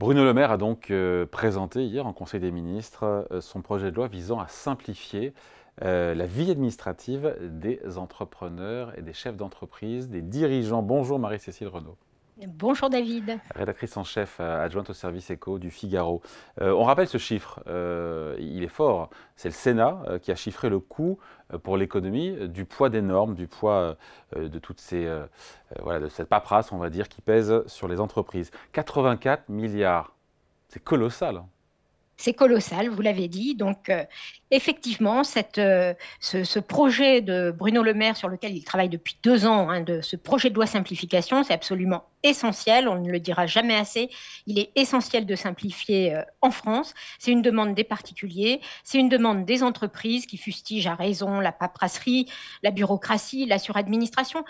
Bruno Le Maire a donc présenté hier en Conseil des ministres son projet de loi visant à simplifier la vie administrative des entrepreneurs et des chefs d'entreprise, des dirigeants. Bonjour Marie-Cécile Renaud. Bonjour David. Rédactrice en chef adjointe au service éco du Figaro. On rappelle ce chiffre, il est fort. C'est le Sénat qui a chiffré le coût pour l'économie du poids des normes, du poids de toutes ces, voilà, de cette paperasse, on va dire, qui pèse sur les entreprises. 84 milliards, c'est colossal. C'est colossal, vous l'avez dit. Donc, effectivement, ce projet de Bruno Le Maire sur lequel il travaille depuis 2 ans, hein, de ce projet de loi simplification, c'est absolument essentiel. On ne le dira jamais assez. Il est essentiel de simplifier en France. C'est une demande des particuliers, c'est une demande des entreprises qui fustigent à raison la paperasserie, la bureaucratie, la suradministration.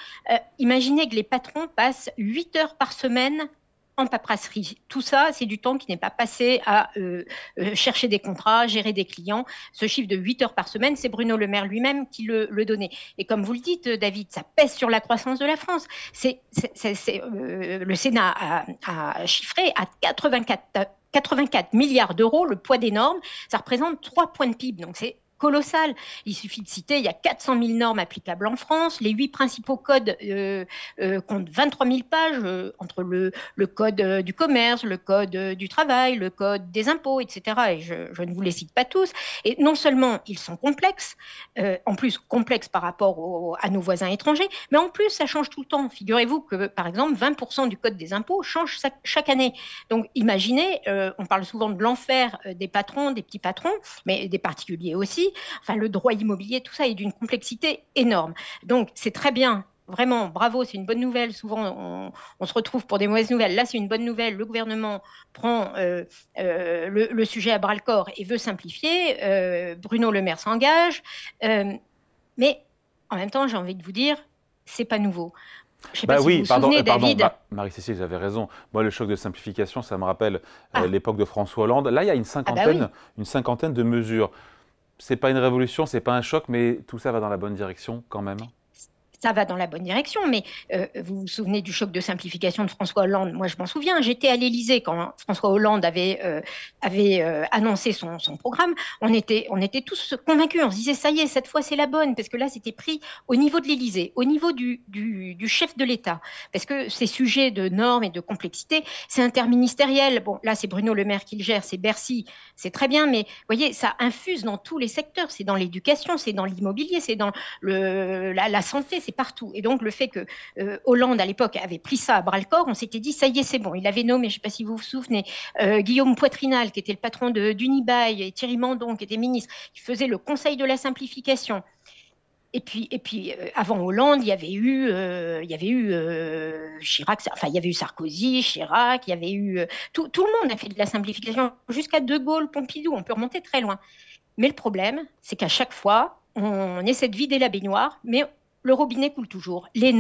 Imaginez que les patrons passent 8 heures par semaine en paperasserie. Tout ça, c'est du temps qui n'est pas passé à chercher des contrats, gérer des clients. Ce chiffre de 8 heures par semaine, c'est Bruno Le Maire lui-même qui le donnait. Et comme vous le dites, David, ça pèse sur la croissance de la France. Le Sénat a chiffré à 84 milliards d'euros le poids des normes. Ça représente 3 points de PIB. Donc, c'est colossal. Il suffit de citer, il y a 400 000 normes applicables en France. Les 8 principaux codes comptent 23 000 pages entre le code du commerce, le code du travail, le code des impôts, etc. Et je ne vous les cite pas tous. Et non seulement ils sont complexes, en plus complexes par rapport à nos voisins étrangers, mais en plus ça change tout le temps. Figurez-vous que par exemple 20% du code des impôts change chaque année. Donc imaginez, on parle souvent de l'enfer des patrons, des petits patrons, mais des particuliers aussi. Enfin, le droit immobilier, tout ça est d'une complexité énorme. Donc, c'est très bien. Vraiment, bravo, c'est une bonne nouvelle. Souvent, on se retrouve pour des mauvaises nouvelles. Là, c'est une bonne nouvelle. Le gouvernement prend le sujet à bras-le-corps et veut simplifier. Bruno Le Maire s'engage. Mais en même temps, j'ai envie de vous dire, c'est pas nouveau. Je ne sais pas Bah si vous oui, vous pardon, souvenez, David. Marie-Cécile, j'avais raison. Moi, le choc de simplification, ça me rappelle Ah, l'époque de François Hollande. Là, il y a ah bah oui. une cinquantaine de mesures. C'est pas une révolution, c'est pas un choc, mais tout ça va dans la bonne direction quand même. Ça va dans la bonne direction, mais vous vous souvenez du choc de simplification de François Hollande? Moi, je m'en souviens. J'étais à l'Élysée quand François Hollande avait annoncé son programme. On était tous convaincus. On se disait, ça y est, cette fois, c'est la bonne, parce que là, c'était pris au niveau de l'Élysée, au niveau du chef de l'État, parce que ces sujets de normes et de complexité, c'est interministériel. Bon, là, c'est Bruno Le Maire qui le gère, c'est Bercy, c'est très bien, mais vous voyez, ça infuse dans tous les secteurs. C'est dans l'éducation, c'est dans l'immobilier, c'est dans la santé, c'est partout. Et donc, le fait que Hollande, à l'époque, avait pris ça à bras-le-corps, on s'était dit, ça y est, c'est bon. Il avait nommé, je ne sais pas si vous vous souvenez, Guillaume Poitrinal, qui était le patron d'Unibail, et Thierry Mandon, qui était ministre, qui faisait le conseil de la simplification. Et puis avant Hollande, il y avait eu Chirac, enfin, il y avait eu Sarkozy, Chirac, il y avait eu. Tout le monde a fait de la simplification, jusqu'à De Gaulle, Pompidou, on peut remonter très loin. Mais le problème, c'est qu'à chaque fois, on essaie de vider la baignoire, mais le robinet coule toujours. Les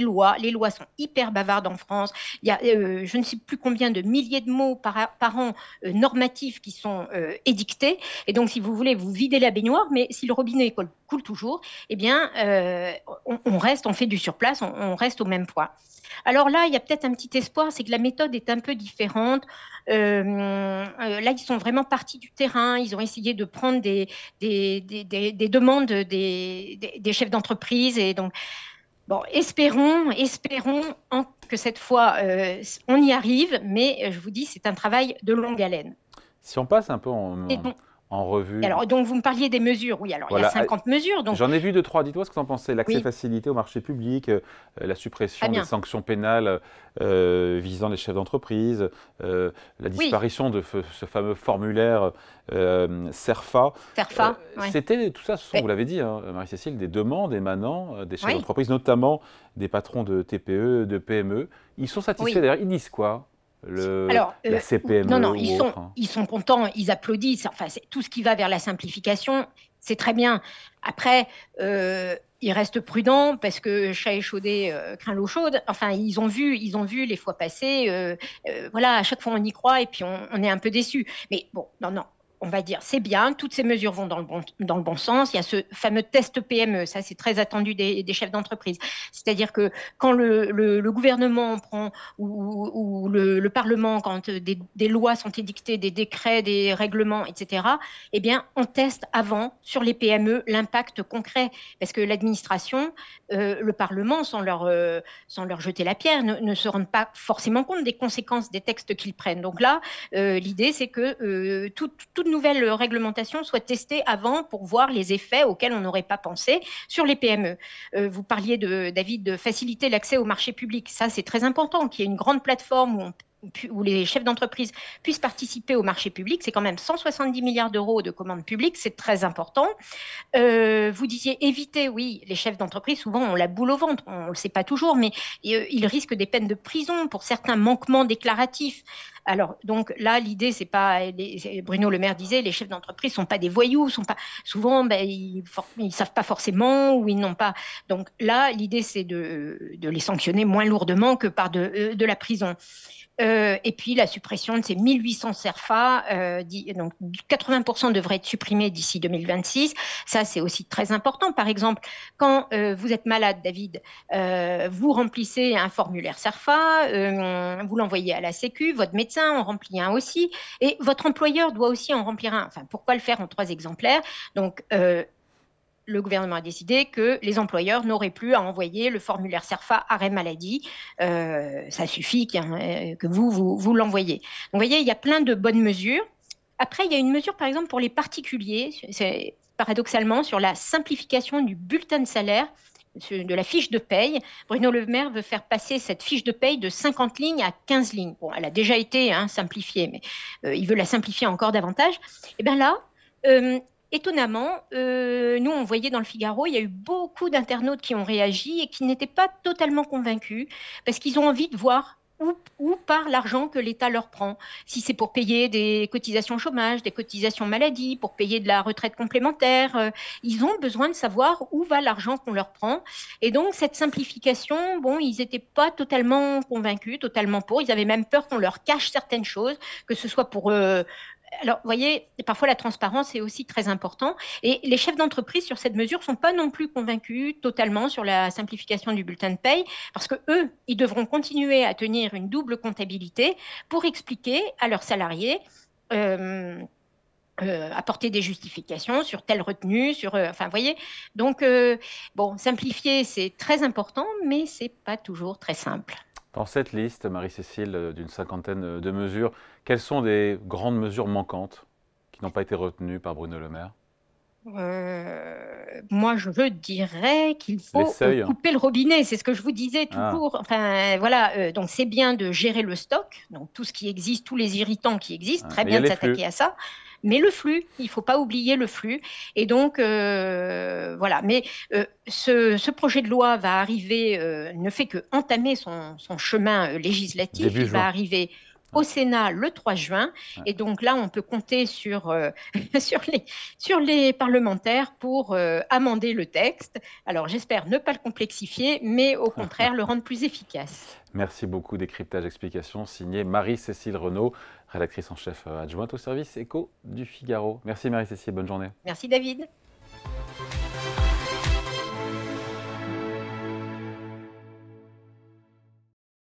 lois sont hyper bavardes en France. Il y a je ne sais plus combien de milliers de mots par an normatifs qui sont édictés. Et donc, si vous voulez, vous videz la baignoire, mais si le robinet coule toujours, eh bien, on fait du surplace, on reste au même point. Alors là, il y a peut-être un petit espoir, c'est que la méthode est un peu différente. Là, ils sont vraiment partis du terrain. Ils ont essayé de prendre des demandes des chefs d'entreprise. Et donc, bon, espérons que cette fois, on y arrive. Mais je vous dis, c'est un travail de longue haleine. Si on passe un peu Et donc, en revue, alors, donc, vous me parliez des mesures. Oui, alors, il y a voilà, 50 mesures. Donc, j'en ai vu deux, trois. Dites-moi ce que vous en pensez. L'accès oui, facilité au marché public, la très suppression des bien. sanctions pénales visant les chefs d'entreprise, la Oui, disparition de ce fameux formulaire CERFA. CERFA, oui. C'était tout ça, ce sont, vous Mais, l'avez dit, hein, Marie-Cécile, des demandes émanant des chefs oui, d'entreprise, notamment des patrons de TPE, de PME. Ils sont satisfaits oui. d'ailleurs. Ils disent quoi? Alors, La non, CPME non, ou autre, hein. ils sont contents, ils applaudissent. Enfin, tout ce qui va vers la simplification, c'est très bien. Après, ils restent prudents parce que chat échaudé craint l'eau chaude. Enfin, ils ont vu les fois passées. Voilà, à chaque fois on y croit et puis on est un peu déçu. Mais bon, non, non. on va dire, c'est bien, toutes ces mesures vont dans le bon sens. Il y a ce fameux test PME, ça c'est très attendu des chefs d'entreprise. C'est-à-dire que quand le gouvernement prend ou le Parlement, quand des lois sont édictées, des décrets, des règlements, etc., eh bien, on teste avant sur les PME l'impact concret. Parce que l'administration, le Parlement, sans leur jeter la pierre, ne se rendent pas forcément compte des conséquences des textes qu'ils prennent. Donc là, l'idée, c'est que toute nouvelle réglementation soit testée avant pour voir les effets auxquels on n'aurait pas pensé sur les PME. Vous parliez, David, de faciliter l'accès au marché public. Ça, c'est très important, qu'il y ait une grande plateforme où les chefs d'entreprise puissent participer au marché public. C'est quand même 170 milliards d'euros de commandes publiques, c'est très important. Vous disiez éviter, oui, les chefs d'entreprise, souvent on la boule au ventre, on ne le sait pas toujours, mais ils risquent des peines de prison pour certains manquements déclaratifs. Alors, donc là, l'idée, c'est pas, Bruno Le Maire disait, les chefs d'entreprise sont pas des voyous, sont pas, souvent, ben, ils savent pas forcément ou ils n'ont pas. Donc là, l'idée, c'est de les sanctionner moins lourdement que par de la prison. Et puis la suppression de ces 1800 CERFA, donc 80% devraient être supprimés d'ici 2026. Ça, c'est aussi très important. Par exemple, quand vous êtes malade, David, vous remplissez un formulaire CERFA, vous l'envoyez à la Sécu, votre médecin en remplit un aussi, et votre employeur doit aussi en remplir un. Enfin, pourquoi le faire en 3 exemplaires? Donc, le gouvernement a décidé que les employeurs n'auraient plus à envoyer le formulaire CERFA arrêt maladie. Ça suffit que vous l'envoyez. Donc, vous voyez, il y a plein de bonnes mesures. Après, il y a une mesure, par exemple, pour les particuliers, c'est paradoxalement, sur la simplification du bulletin de salaire, de la fiche de paye. Bruno Le Maire veut faire passer cette fiche de paye de 50 lignes à 15 lignes. Bon, elle a déjà été simplifiée, mais il veut la simplifier encore davantage. Et bien là, étonnamment, nous, on voyait dans le Figaro, il y a eu beaucoup d'internautes qui ont réagi et qui n'étaient pas totalement convaincus parce qu'ils ont envie de voir où part l'argent que l'État leur prend. Si c'est pour payer des cotisations chômage, des cotisations maladie, pour payer de la retraite complémentaire, ils ont besoin de savoir où va l'argent qu'on leur prend. Et donc, cette simplification, bon, ils n'étaient pas totalement convaincus, totalement pour. Ils avaient même peur qu'on leur cache certaines choses, que ce soit pour alors, vous voyez, parfois la transparence est aussi très important. Et les chefs d'entreprise sur cette mesure ne sont pas non plus convaincus totalement sur la simplification du bulletin de paye, parce que eux, ils devront continuer à tenir une double comptabilité pour expliquer à leurs salariés. Apporter des justifications sur telle retenue, enfin, vous voyez. Donc, bon, simplifier, c'est très important, mais c'est pas toujours très simple. Dans cette liste, Marie-Cécile, d'une cinquantaine de mesures, quelles sont des grandes mesures manquantes qui n'ont pas été retenues par Bruno Le Maire? Moi, je dirais qu'il faut couper le robinet. C'est ce que je vous disais toujours. Enfin, voilà. Donc, c'est bien de gérer le stock, donc tout ce qui existe, tous les irritants qui existent. Très bien de s'attaquer à ça. Mais le flux, il ne faut pas oublier le flux. Et donc, voilà. Mais ce projet de loi va arriver, ne fait que entamer son chemin législatif. Il va arriver au Sénat le 3 juin. Et donc là, on peut compter sur les parlementaires pour amender le texte. Alors, j'espère ne pas le complexifier, mais au contraire, le rendre plus efficace. Merci beaucoup. Décryptage, explication, signé Marie-Cécile Renaud, rédactrice en chef adjointe au service éco du Figaro. Merci Marie-Cécile, bonne journée. Merci David.